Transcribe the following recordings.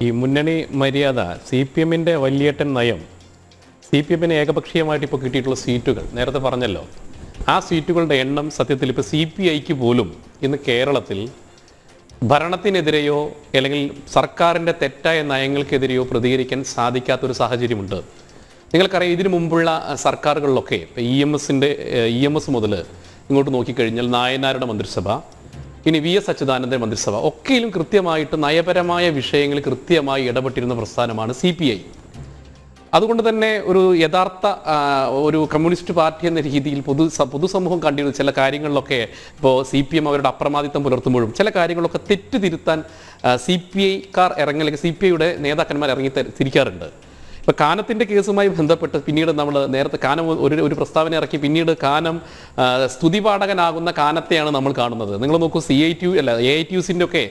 ഈ മുന്നണി മര്യാദ സി പി എമ്മിൻ്റെ വലിയേട്ടൻ നയം സി പി എമ്മിന് ഏകപക്ഷീയമായിട്ട് ഇപ്പോൾ കിട്ടിയിട്ടുള്ള സീറ്റുകൾ നേരത്തെ പറഞ്ഞല്ലോ, ആ സീറ്റുകളുടെ എണ്ണം സത്യത്തിൽ ഇപ്പോൾ സി പി ഐക്ക് പോലും ഇന്ന് കേരളത്തിൽ ഭരണത്തിനെതിരെയോ അല്ലെങ്കിൽ സർക്കാരിൻ്റെ തെറ്റായ നയങ്ങൾക്കെതിരെയോ പ്രതികരിക്കാൻ സാധിക്കാത്തൊരു സാഹചര്യമുണ്ട്. നിങ്ങൾക്കറിയാം, ഇതിനു മുമ്പുള്ള സർക്കാരുകളിലൊക്കെ ഇ എം എസ് മുതൽ ഇങ്ങോട്ട് നോക്കിക്കഴിഞ്ഞാൽ നായനാരുടെ മന്ത്രിസഭ, ഇനി വി എസ് അച്യുതാനന്ദൻ മന്ത്രിസഭ ഒക്കെയും കൃത്യമായിട്ട് നയപരമായ വിഷയങ്ങളിൽ കൃത്യമായി ഇടപെട്ടിരുന്ന പ്രസ്ഥാനമാണ് സി പി ഐ. അതുകൊണ്ട് തന്നെ ഒരു യഥാർത്ഥ ഒരു കമ്മ്യൂണിസ്റ്റ് പാർട്ടി എന്ന രീതിയിൽ പൊതുസമൂഹം കണ്ടിരുന്ന ചില കാര്യങ്ങളിലൊക്കെ ഇപ്പോൾ സി പി എം അവരുടെ അപ്രമാദിത്വം പുലർത്തുമ്പോഴും ചില കാര്യങ്ങളൊക്കെ തെറ്റ് തിരുത്താൻ സി പി ഐക്കാർ അല്ലെങ്കിൽ സി പി ഐയുടെ നേതാക്കന്മാർ ഇറങ്ങി തിരിക്കാറുണ്ട്. ഇപ്പോൾ കാനത്തിൻ്റെ കേസുമായി ബന്ധപ്പെട്ട് പിന്നീട് നമ്മൾ നേരത്തെ കാനം ഒരു പ്രസ്താവന ഇറക്കി, പിന്നീട് കാനം സ്തുതിപാഠകനാകുന്ന കാനത്തെയാണ് നമ്മൾ കാണുന്നത്. നിങ്ങൾ നോക്കൂ, AITUസിൻ്റെ ഒക്കെ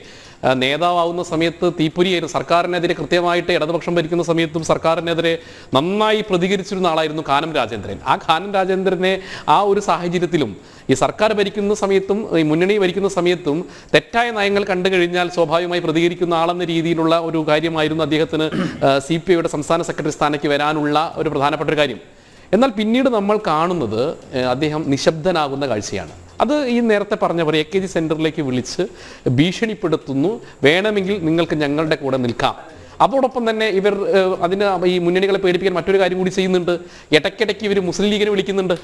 നേതാവാകുന്ന സമയത്ത് തീപ്പൊരിയായിരുന്നു. സർക്കാരിനെതിരെ കൃത്യമായിട്ട് ഇടതുപക്ഷം ഭരിക്കുന്ന സമയത്തും സർക്കാരിനെതിരെ നന്നായി പ്രതികരിച്ചിരുന്ന ആളായിരുന്നു കാനം രാജേന്ദ്രൻ. ആ കാനം രാജേന്ദ്രനെ ആ ഒരു സാഹചര്യത്തിലും ഈ സർക്കാർ ഭരിക്കുന്ന സമയത്തും ഈ മുന്നണി ഭരിക്കുന്ന സമയത്തും തെറ്റായ നയങ്ങൾ കണ്ടു കഴിഞ്ഞാൽ സ്വാഭാവികമായി പ്രതികരിക്കുന്ന ആളെന്ന രീതിയിലുള്ള ഒരു കാര്യമായിരുന്നു അദ്ദേഹത്തിന് സി പി ഐയുടെ സംസ്ഥാന സെക്രട്ടറി സ്ഥാനത്തേക്ക് വരാനുള്ള ഒരു പ്രധാനപ്പെട്ട ഒരു കാര്യം. എന്നാൽ പിന്നീട് നമ്മൾ കാണുന്നത് അദ്ദേഹം നിശബ്ദനാകുന്ന കാഴ്ചയാണ്. അത് ഈ നേരത്തെ പറഞ്ഞ പോലെ AKG സെന്ററിലേക്ക് വിളിച്ച് ഭീഷണിപ്പെടുത്തുന്നു, വേണമെങ്കിൽ നിങ്ങൾക്ക് ഞങ്ങളുടെ കൂടെ നിൽക്കാം. അതോടൊപ്പം തന്നെ ഇവർ ഈ മുന്നണികളെ പേടിപ്പിക്കാൻ മറ്റൊരു കാര്യം കൂടി ചെയ്യുന്നുണ്ട്. ഇടയ്ക്കിടയ്ക്ക് ഇവർ മുസ്ലിം ലീഗിനെ വിളിക്കുന്നുണ്ട്.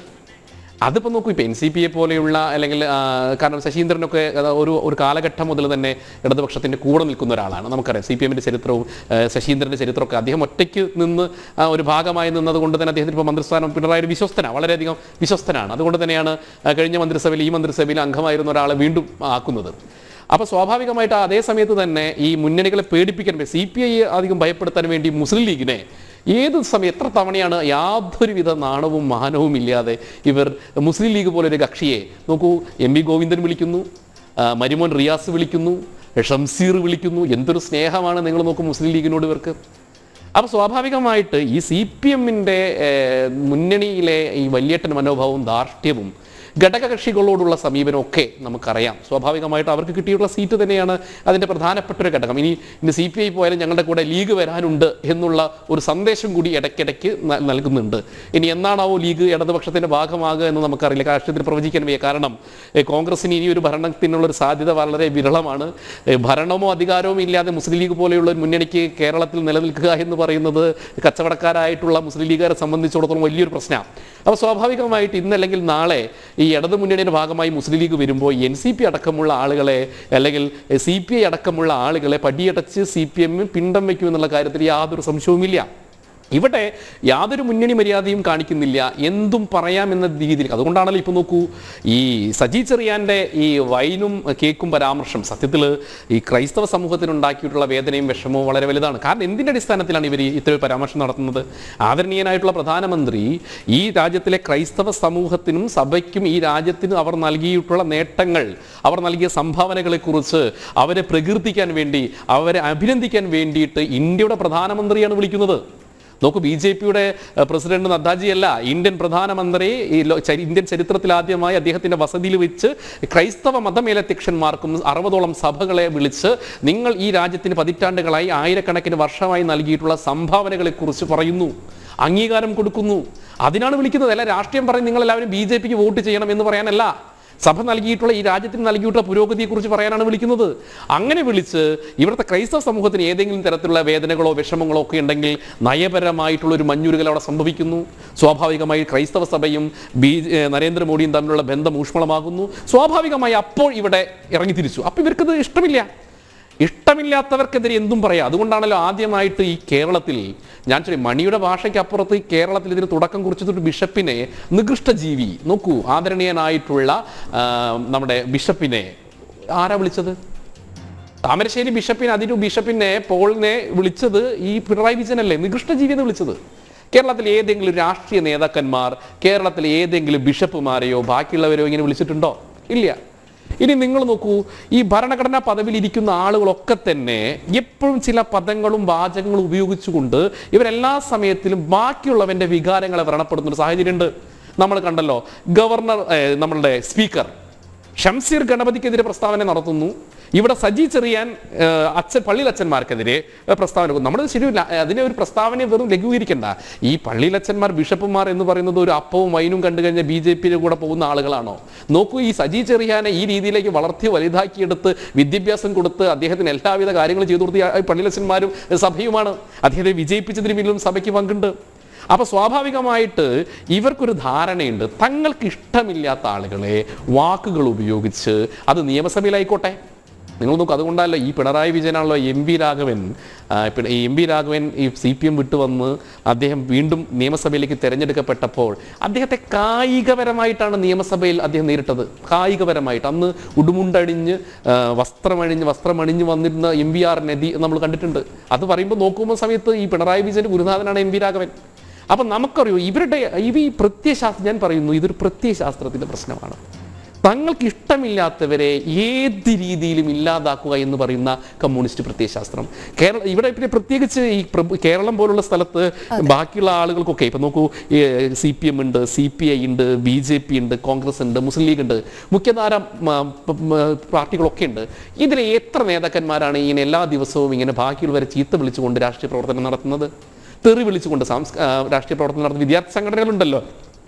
അതിപ്പോൾ നോക്കൂ, ഇപ്പോൾ NCPയെ പോലെയുള്ള അല്ലെങ്കിൽ കാരണം ശശീന്ദ്രനൊക്കെ ഒരു കാലഘട്ടം മുതൽ തന്നെ ഇടതുപക്ഷത്തിൻ്റെ കൂടെ നിൽക്കുന്ന ഒരാളാണ്. നമുക്കറിയാം CPM ചരിത്രവും ശശീന്ദ്രൻ്റെ ചരിത്രമൊക്കെ. അദ്ദേഹം ഒറ്റയ്ക്ക് നിന്ന് ഒരു ഭാഗമായി നിന്നതുകൊണ്ട് തന്നെ അദ്ദേഹത്തിന് ഇപ്പോൾ മന്ത്രിസ്ഥാനം പിണറായി വിശ്വസ്തനാണ്, വളരെയധികം വിശ്വസ്തനാണ്. അതുകൊണ്ട് തന്നെയാണ് കഴിഞ്ഞ മന്ത്രിസഭയിൽ ഈ മന്ത്രിസഭയിൽ അംഗമായിരുന്ന ഒരാളെ വീണ്ടും ആക്കുന്നത്. അപ്പോൾ സ്വാഭാവികമായിട്ട് അതേ സമയത്ത് തന്നെ ഈ മുന്നണികളെ പേടിപ്പിക്കാൻ CPI അധികം ഭയപ്പെടുത്താൻ വേണ്ടി മുസ്ലിം ലീഗിനെ ഏത് സമയം എത്ര തവണയാണ് യാതൊരുവിധ നാണവും മാനവും ഇല്ലാതെ ഇവർ മുസ്ലിം ലീഗ് പോലൊരു കക്ഷിയെ നോക്കൂ, MV ഗോവിന്ദൻ വിളിക്കുന്നു, മരുമോൻ റിയാസ് വിളിക്കുന്നു, ഷംസീർ വിളിക്കുന്നു. എന്തൊരു സ്നേഹമാണ് നിങ്ങൾ നോക്കും മുസ്ലിം ലീഗിനോട് ഇവർക്ക്. അപ്പോൾ സ്വാഭാവികമായിട്ട് ഈ CPM മുന്നണിയിലെ ഈ വലിയേട്ടൻ മനോഭാവവും ധാർഷ്ട്യവും ഘടകകക്ഷികളോടുള്ള സമീപനമൊക്കെ നമുക്കറിയാം. സ്വാഭാവികമായിട്ട് അവർക്ക് കിട്ടിയിട്ടുള്ള സീറ്റ് തന്നെയാണ് അതിൻ്റെ പ്രധാനപ്പെട്ട ഒരു ഘടകം. ഇനി CPI പോയാലും ഞങ്ങളുടെ കൂടെ ലീഗ് വരാനുണ്ട് എന്നുള്ള ഒരു സന്ദേശം കൂടി ഇടയ്ക്കിടയ്ക്ക് നൽകുന്നുണ്ട്. ഇനി എന്നാണാവോ ലീഗ് ഇടതുപക്ഷത്തിൻ്റെ ഭാഗമാകുക എന്ന് നമുക്കറിയില്ല, രാഷ്ട്രീയത്തിൽ പ്രവചിക്കാൻ വയ്യ. കാരണം കോൺഗ്രസിന് ഇനി ഒരു ഭരണത്തിനുള്ളൊരു സാധ്യത വളരെ വിരളമാണ്. ഭരണമോ അധികാരവും ഇല്ലാതെ മുസ്ലിം ലീഗ് പോലെയുള്ള ഒരു മുന്നണിക്ക് കേരളത്തിൽ നിലനിൽക്കുക എന്ന് പറയുന്നത് കച്ചവടക്കാരായിട്ടുള്ള മുസ്ലിം ലീഗുകാരെ സംബന്ധിച്ചിടത്തോളം വലിയൊരു പ്രശ്നമാണ്. അപ്പോൾ സ്വാഭാവികമായിട്ട് ഇന്നല്ലെങ്കിൽ നാളെ ഈ ഇടതു മുന്നണിയുടെ ഭാഗമായി മുസ്ലിം ലീഗ് വരുമ്പോൾ NCP അടക്കമുള്ള ആളുകളെ അല്ലെങ്കിൽ CPI അടക്കമുള്ള ആളുകളെ പടിയടച്ച് CPM പിണ്ടം വയ്ക്കുമെന്നുള്ള കാര്യത്തിൽ യാതൊരു സംശയവുമില്ല. ഇവിടെ യാതൊരു മുന്നണി മര്യാദയും കാണിക്കുന്നില്ല, എന്തും പറയാമെന്ന രീതിയിൽ. അതുകൊണ്ടാണല്ലോ ഇപ്പോൾ നോക്കൂ, ഈ സജി ചെറിയാൻ്റെ ഈ വൈനും കേക്കും പരാമർശം സത്യത്തിൽ ഈ ക്രൈസ്തവ സമൂഹത്തിനുണ്ടാക്കിയിട്ടുള്ള വേദനയും വിഷമവും വളരെ വലുതാണ്. കാരണം എന്തിൻ്റെ അടിസ്ഥാനത്തിലാണ് ഇവർ ഇത്തരം പരാമർശം നടത്തുന്നത്? ആദരണീയനായിട്ടുള്ള പ്രധാനമന്ത്രി ഈ രാജ്യത്തിലെ ക്രൈസ്തവ സമൂഹത്തിനും സഭയ്ക്കും ഈ രാജ്യത്തിനും അവർ നൽകിയിട്ടുള്ള നേട്ടങ്ങൾ, അവർ നൽകിയ സംഭാവനകളെക്കുറിച്ച് അവരെ പ്രകീർത്തിക്കാൻ വേണ്ടി, അവരെ അഭിനന്ദിക്കാൻ വേണ്ടിയിട്ട് ഇന്ത്യയുടെ പ്രധാനമന്ത്രിയാണ് വിളിക്കുന്നത്. നോക്കൂ, BJPയുടെ പ്രസിഡന്റ് നദ്ദാജിയല്ല, ഇന്ത്യൻ പ്രധാനമന്ത്രി ഇന്ത്യൻ ചരിത്രത്തിൽ ആദ്യമായി അദ്ദേഹത്തിൻ്റെ വസതിയിൽ വെച്ച് ക്രൈസ്തവ മതമേലധ്യക്ഷന്മാർക്കും 60ഓളം സഭകളെ വിളിച്ച് നിങ്ങൾ ഈ രാജ്യത്തിന് പതിറ്റാണ്ടുകളായി ആയിരക്കണക്കിന് വർഷമായി നൽകിയിട്ടുള്ള സംഭാവനകളെക്കുറിച്ച് പറയുന്നു, അംഗീകാരം കൊടുക്കുന്നു. അതിനാണ് വിളിക്കുന്നത്. അല്ല രാഷ്ട്രീയം പറയും നിങ്ങളെല്ലാവരും BJPക്ക് വോട്ട് ചെയ്യണം എന്ന് പറയാനല്ല, സഭ നൽകിയിട്ടുള്ള ഈ രാജ്യത്തിന് നൽകിയിട്ടുള്ള പുരോഗതിയെക്കുറിച്ച് പറയാനാണ് വിളിക്കുന്നത്. അങ്ങനെ വിളിച്ച് ഇവിടുത്തെ ക്രൈസ്തവ സമൂഹത്തിന് ഏതെങ്കിലും തരത്തിലുള്ള വേദനകളോ വിഷമങ്ങളോ ഒക്കെ ഉണ്ടെങ്കിൽ നയപരമായിട്ടുള്ളൊരു മഞ്ഞുരുകൽ അവിടെ സംഭവിക്കുന്നു. സ്വാഭാവികമായി ക്രൈസ്തവ സഭയും നരേന്ദ്രമോദിയും തമ്മിലുള്ള ബന്ധം ഊഷ്മളമാകുന്നു. സ്വാഭാവികമായി അപ്പോൾ ഇവിടെ ഇറങ്ങി തിരിച്ചു. അപ്പോൾ ഇവർക്കത് ഇഷ്ടമില്ലാത്തവർക്കെതിരെ എന്തും പറയാം. അതുകൊണ്ടാണല്ലോ ആദ്യമായിട്ട് ഈ കേരളത്തിൽ ഞാൻ മണിയുടെ ഭാഷയ്ക്ക് അപ്പുറത്ത് ഈ കേരളത്തിൽ ഇതിന് തുടക്കം കുറിച്ചിട്ടൊരു ബിഷപ്പിനെ, നികൃഷ്ടജീവി നോക്കൂ, ആദരണീയനായിട്ടുള്ള നമ്മുടെ ബിഷപ്പിനെ ആരാ വിളിച്ചത്? താമരശ്ശേരി ബിഷപ്പിനെ പോളിനെ വിളിച്ചത് ഈ പിണറായി വിജയനല്ലേ, നികൃഷ്ടജീവി എന്ന് വിളിച്ചത്. കേരളത്തിൽ ഏതെങ്കിലും രാഷ്ട്രീയ നേതാക്കന്മാർ കേരളത്തിലെ ഏതെങ്കിലും ബിഷപ്പുമാരെയോ ബാക്കിയുള്ളവരെയോ ഇങ്ങനെ വിളിച്ചിട്ടുണ്ടോ? ഇല്ല. ഇനി നിങ്ങൾ നോക്കൂ, ഈ ഭരണഘടനാ പദവിയിൽ ഇരിക്കുന്ന ആളുകളൊക്കെ തന്നെ എപ്പോഴും ചില പദങ്ങളും വാചകങ്ങളും ഉപയോഗിച്ചുകൊണ്ട് ഇവരെല്ലാ സമയത്തിലും ബാക്കിയുള്ളവൻ്റെ വികാരങ്ങളെ വ്രണപ്പെടുന്നൊരു സാഹചര്യമുണ്ട്. നമ്മൾ കണ്ടല്ലോ, ഗവർണർ നമ്മളുടെ സ്പീക്കർ ഷംസീർ ഗണപതിക്കെതിരെ പ്രസ്താവന നടത്തുന്നു. ഇവിടെ സജി ചെറിയാൻ പള്ളിയിലച്ചന്മാർക്കെതിരെ പ്രസ്താവന, നമ്മുടെ ശരിയല്ല, അതിനെ ഒരു പ്രസ്താവനയെ വെറും ലഘൂകരിക്കണ്ട. ഈ പള്ളിയിലച്ചന്മാർ ബിഷപ്പുമാർ എന്ന് പറയുന്നത് ഒരു അപ്പവും വൈനും കണ്ടു കഴിഞ്ഞാൽ BJPയുടെ കൂടെ പോകുന്ന ആളുകളാണോ? നോക്കൂ, ഈ സജി ചെറിയാനെ ഈ രീതിയിലേക്ക് വളർത്തി വലുതാക്കിയെടുത്ത് വിദ്യാഭ്യാസം കൊടുത്ത് അദ്ദേഹത്തിന് എല്ലാവിധ കാര്യങ്ങളും ചെയ്തു കൊടുത്ത പള്ളിയിലച്ചന്മാരും സഭയുമാണ്. അദ്ദേഹത്തെ വിജയിപ്പിച്ചതിന് പിന്നിലും സഭയ്ക്ക് പങ്കുണ്ട്. അപ്പൊ സ്വാഭാവികമായിട്ട് ഇവർക്കൊരു ധാരണയുണ്ട്, തങ്ങൾക്ക് ഇഷ്ടമില്ലാത്ത ആളുകളെ വാക്കുകൾ ഉപയോഗിച്ച്, അത് നിയമസഭയിലായിക്കോട്ടെ. നിങ്ങൾ നോക്കൂ, അതുകൊണ്ടല്ലോ ഈ പിണറായി വിജയനാണല്ലോ MV രാഘവൻ ഈ CPM വിട്ടുവന്ന് അദ്ദേഹം വീണ്ടും നിയമസഭയിലേക്ക് തിരഞ്ഞെടുക്കപ്പെട്ടപ്പോൾ അദ്ദേഹത്തെ കായികപരമായിട്ടാണ് നിയമസഭയിൽ അദ്ദേഹം നേരിട്ടത്. കായികപരമായിട്ട് അന്ന് ഉടുമുണ്ടണിഞ്ഞ് വസ്ത്രമണിഞ്ഞ് വന്നിരുന്ന MVR നദി നമ്മൾ കണ്ടിട്ടുണ്ട്. അത് പറയുമ്പോൾ നോക്കുമ്പോൾ സമയത്ത് ഈ പിണറായി വിജയന്റെ ഗുരുനാഥനാണ് MV രാഘവൻ. അപ്പം നമുക്കറിയോ ഈ പ്രത്യയശാസ്ത്രം, ഞാൻ പറയുന്നു ഇതൊരു പ്രത്യയശാസ്ത്രത്തിൻ്റെ പ്രശ്നമാണ്. തങ്ങൾക്ക് ഇഷ്ടമില്ലാത്തവരെ ഏത് രീതിയിലും ഇല്ലാതാക്കുക എന്ന് പറയുന്ന കമ്മ്യൂണിസ്റ്റ് പ്രത്യയശാസ്ത്രം ഇവിടെ പിന്നെ പ്രത്യേകിച്ച് ഈ കേരളം പോലുള്ള സ്ഥലത്ത് ബാക്കിയുള്ള ആളുകൾക്കൊക്കെ ഇപ്പം നോക്കൂ, CPM ഉണ്ട്, CPI ഉണ്ട്, BJP ഉണ്ട്, കോൺഗ്രസ് ഉണ്ട്, മുസ്ലിം ലീഗ് ഉണ്ട്, മുഖ്യധാര പാർട്ടികളൊക്കെ ഉണ്ട്. ഇതിലെ എത്ര നേതാക്കന്മാരാണ് ഇങ്ങനെ എല്ലാ ദിവസവും ഇങ്ങനെ ബാക്കിയുള്ളവരെ ചീത്ത വിളിച്ചുകൊണ്ട് രാഷ്ട്രീയ പ്രവർത്തനം നടത്തുന്നത്, തെറി വിളിച്ചുകൊണ്ട് രാഷ്ട്രീയ പ്രവർത്തനം നടത്തുന്ന വിദ്യാർത്ഥി സംഘടനകളുണ്ടല്ലോ?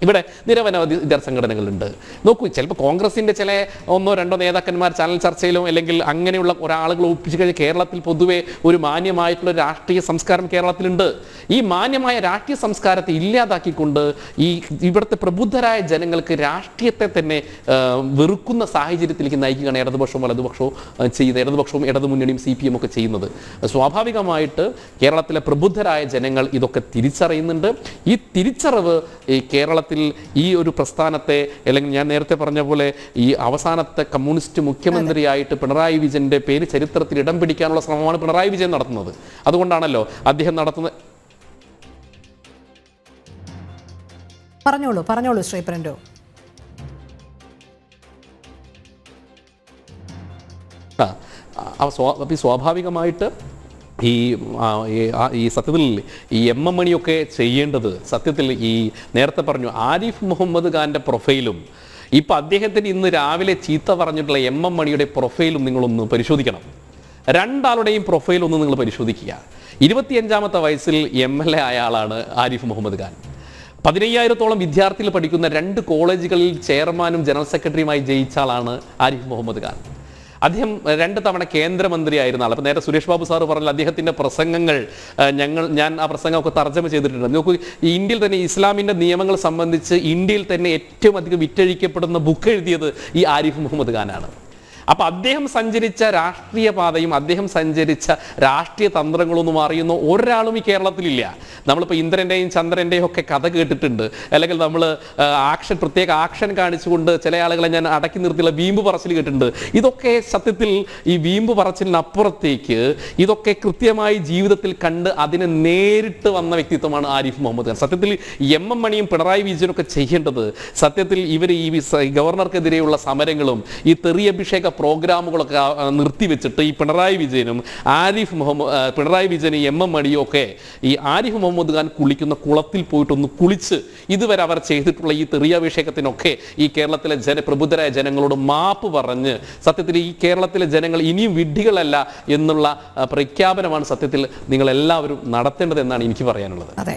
ഇവിടെ നിരവധി വിദ്യാർത്ഥി സംഘടനകളുണ്ട്. നോക്കൂ, ചിലപ്പോൾ കോൺഗ്രസിൻ്റെ ചില 1-2 നേതാക്കന്മാർ ചാനൽ ചർച്ചയിലോ അല്ലെങ്കിൽ അങ്ങനെയുള്ള ഒരാളുകൾ ഒപ്പിച്ചു കഴിഞ്ഞാൽ കേരളത്തിൽ പൊതുവെ ഒരു മാന്യമായിട്ടുള്ള രാഷ്ട്രീയ സംസ്കാരം കേരളത്തിലുണ്ട്. ഈ മാന്യമായ രാഷ്ട്രീയ സംസ്കാരത്തെ ഇല്ലാതാക്കിക്കൊണ്ട് ഇവിടുത്തെ പ്രബുദ്ധരായ ജനങ്ങൾക്ക് രാഷ്ട്രീയത്തെ തന്നെ വെറുക്കുന്ന സാഹചര്യത്തിലേക്ക് നയിക്കുകയാണ് ഇടതുപക്ഷവും വലതുപക്ഷവും ഇടതുപക്ഷവും ഇടതുമുന്നണിയും CPM ഒക്കെ ചെയ്യുന്നത്. സ്വാഭാവികമായിട്ട് കേരളത്തിലെ പ്രബുദ്ധരായ ജനങ്ങൾ ഇതൊക്കെ തിരിച്ചറിയുന്നുണ്ട്. ഈ തിരിച്ചറിവ് ഈ കേരളത്തിൽ ഈ ഒരു പ്രസ്ഥാനത്തെ, അല്ലെങ്കിൽ ഞാൻ നേരത്തെ പറഞ്ഞ പോലെ ഈ അവസാനത്തെ കമ്മ്യൂണിസ്റ്റ് മുഖ്യമന്ത്രിയായിട്ട് പിണറായി വിജയന്റെ പേര് ചരിത്രത്തിൽ ഇടം പിടിക്കാനുള്ള ശ്രമമാണ് പിണറായി വിജയൻ നടത്തുന്നത്. അതുകൊണ്ടാണല്ലോ അദ്ദേഹം നടത്തുന്നത്. പറഞ്ഞോളൂ ശ്രീ പ്രൻഡോ. സ്വാഭാവികമായിട്ട് ഈ സത്യത്തിൽ ഈ MM മണിയൊക്കെ ചെയ്യേണ്ടത്, സത്യത്തിൽ ഈ നേരത്തെ പറഞ്ഞു ആരിഫ് മുഹമ്മദ് ഖാൻ്റെ പ്രൊഫൈലും ഇപ്പം അദ്ദേഹത്തിന് ഇന്ന് രാവിലെ ചീത്ത പറഞ്ഞിട്ടുള്ള MM മണിയുടെ പ്രൊഫൈലും നിങ്ങളൊന്ന് പരിശോധിക്കണം. രണ്ടാളുടെയും പ്രൊഫൈലൊന്ന് നിങ്ങൾ പരിശോധിക്കുക. 25ാമത്തെ വയസ്സിൽ MLA ആയ ആളാണ് ആരിഫ് മുഹമ്മദ് ഖാൻ. 15,000-ഓളം വിദ്യാർത്ഥികൾ പഠിക്കുന്ന 2 കോളേജുകളിൽ ചെയർമാനും ജനറൽ സെക്രട്ടറിയുമായി ജയിച്ച ആളാണ് ആരിഫ് മുഹമ്മദ് ഖാൻ. അദ്ദേഹം 2 തവണ കേന്ദ്രമന്ത്രിയായിരുന്ന ആൾ. അപ്പോൾ നേരെ സുരേഷ് ബാബു സാറ് പറഞ്ഞാൽ അദ്ദേഹത്തിൻ്റെ പ്രസംഗങ്ങൾ ഞാൻ ആ പ്രസംഗമൊക്കെ തർജ്ജമ ചെയ്തിട്ടുണ്ട്. നോക്കൂ, ഇന്ത്യയിൽ തന്നെ ഇസ്ലാമിൻ്റെ നിയമങ്ങൾ സംബന്ധിച്ച് ഇന്ത്യയിൽ തന്നെ ഏറ്റവും അധികം വിറ്റഴിക്കപ്പെടുന്ന ബുക്ക് എഴുതിയത് ഈ ആരിഫ് മുഹമ്മദ് ഖാനാണ്. അപ്പം അദ്ദേഹം സഞ്ചരിച്ച രാഷ്ട്രീയ പാതയും അദ്ദേഹം സഞ്ചരിച്ച രാഷ്ട്രീയ തന്ത്രങ്ങളൊന്നും അറിയുന്ന ഒരാളും ഈ കേരളത്തിലില്ല. നമ്മളിപ്പോൾ ഇന്ദ്രൻ്റെയും ചന്ദ്രൻ്റെയും ഒക്കെ കഥ കേട്ടിട്ടുണ്ട്, അല്ലെങ്കിൽ നമ്മൾ പ്രത്യേക ആക്ഷൻ കാണിച്ചുകൊണ്ട് ചില ആളുകളെ ഞാൻ അടക്കി നിർത്തിയുള്ള വീമ്പ് പറച്ചിൽ കേട്ടിട്ടുണ്ട്. ഇതൊക്കെ സത്യത്തിൽ ഈ വീമ്പ് പറച്ചിലിനപ്പുറത്തേക്ക് ഇതൊക്കെ കൃത്യമായി ജീവിതത്തിൽ കണ്ട് അതിനെ നേരിട്ട് വന്ന വ്യക്തിത്വമാണ് ആരിഫ് മുഹമ്മദ് ഖാൻ. സത്യത്തിൽ MM മണിയും പിണറായി വിജയനൊക്കെ ചെയ്യേണ്ടത്, സത്യത്തിൽ ഇവർ ഈ ഗവർണർക്കെതിരെയുള്ള സമരങ്ങളും ഈ തെറിയഭിഷേക പ്രോഗ്രാമുകളൊക്കെ നിർത്തിവെച്ചിട്ട് ഈ പിണറായി വിജയനും പിണറായി വിജയനും MM മണിയും ഒക്കെ ഈ ആരിഫ് മുഹമ്മദ് ഖാൻ കുളിക്കുന്ന കുളത്തിൽ പോയിട്ടൊന്ന് കുളിച്ച് ഇതുവരെ അവർ ചെയ്തിട്ടുള്ള ഈ തെറിയാഭിഷേകത്തിനൊക്കെ ഈ കേരളത്തിലെ പ്രബുദ്ധരായ ജനങ്ങളോട് മാപ്പ് പറഞ്ഞ് സത്യത്തിൽ ഈ കേരളത്തിലെ ജനങ്ങൾ ഇനിയും വിഡ്ഢികളല്ല എന്നുള്ള പ്രഖ്യാപനമാണ് സത്യത്തിൽ നിങ്ങൾ എല്ലാവരും നടത്തേണ്ടതെന്നാണ് എനിക്ക് പറയാനുള്ളത്. അതെ.